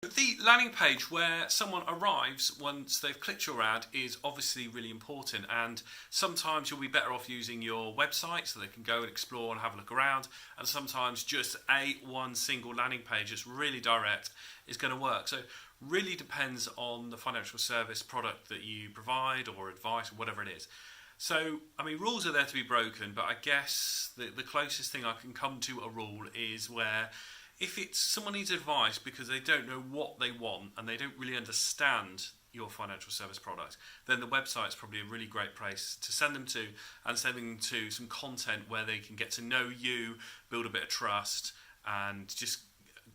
The landing page where someone arrives once they've clicked your ad is obviously really important, and sometimes you'll be better off using your website so they can go and explore and have a look around, and sometimes just one single landing page that's really direct is going to work. So really depends on the financial service product that you provide or advice or whatever it is. So, I mean, rules are there to be broken, but I guess the closest thing I can come to a rule is where if it's someone needs advice because they don't know what they want and they don't really understand your financial service product, then the website's probably a really great place to send them to, and send them to some content where they can get to know you, build a bit of trust, and just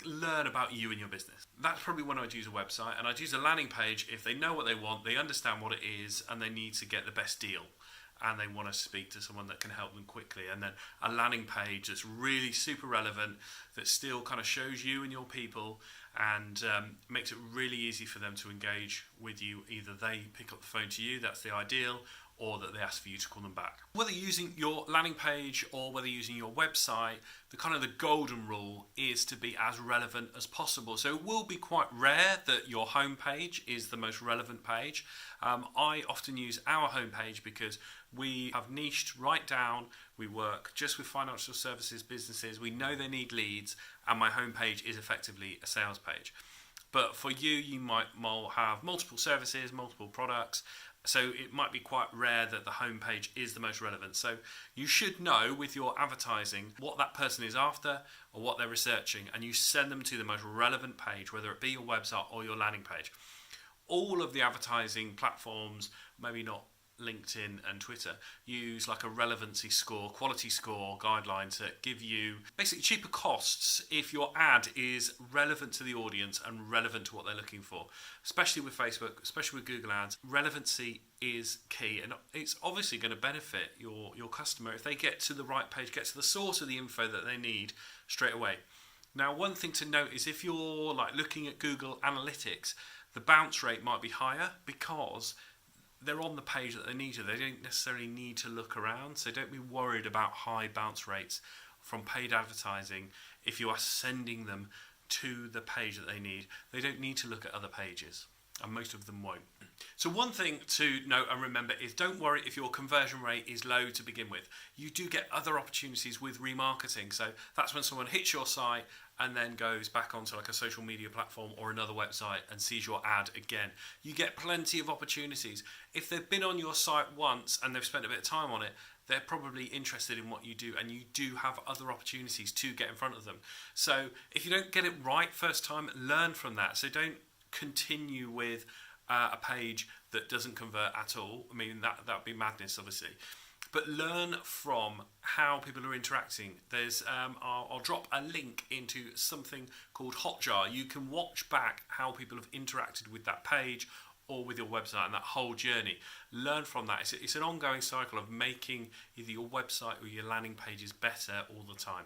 learn about you and your business. That's probably when I'd use a website, and I'd use a landing page if they know what they want, they understand what it is, and they need to get the best deal, and they want to speak to someone that can help them quickly. And then a landing page that's really super relevant, that still kind of shows you and your people, and makes it really easy for them to engage with you. Either they pick up the phone to you, that's the ideal, or that they ask for you to call them back. Whether using your landing page or whether using your website, the golden rule is to be as relevant as possible. So it will be quite rare that your home page is the most relevant page. I often use our home page because we have niched right down. We work just with financial services businesses. We know they need leads, and my home page is effectively a sales page. But for you, you might have multiple services, multiple products, so it might be quite rare that the homepage is the most relevant. So you should know with your advertising what that person is after or what they're researching, and you send them to the most relevant page, whether it be your website or your landing page. All of the advertising platforms, maybe not LinkedIn and Twitter, use like a relevancy score, quality score guideline to give you basically cheaper costs if your ad is relevant to the audience and relevant to what they're looking for. Especially with Facebook, especially with Google Ads, relevancy is key, and it's obviously going to benefit your customer if they get to the right page, get to the source of the info that they need straight away. Now, one thing to note is if you're like looking at Google Analytics, the bounce rate might be higher because they're on the page that they need to. They don't necessarily need to look around, so don't be worried about high bounce rates from paid advertising if you are sending them to the page that they need. They don't need to look at other pages, and most of them won't. So one thing to note and remember is don't worry if your conversion rate is low to begin with. You do get other opportunities with remarketing. So that's when someone hits your site and then goes back onto like a social media platform or another website and sees your ad again. You get plenty of opportunities. If they've been on your site once and they've spent a bit of time on it, they're probably interested in what you do, and you do have other opportunities to get in front of them. So if you don't get it right first time, learn from that. So don't continue with a page that doesn't convert at all. I mean, that would be madness, obviously. But learn from how people are interacting. I'll drop a link into something called Hotjar. You can watch back how people have interacted with that page or with your website and that whole journey. Learn from that. It's an ongoing cycle of making either your website or your landing pages better all the time.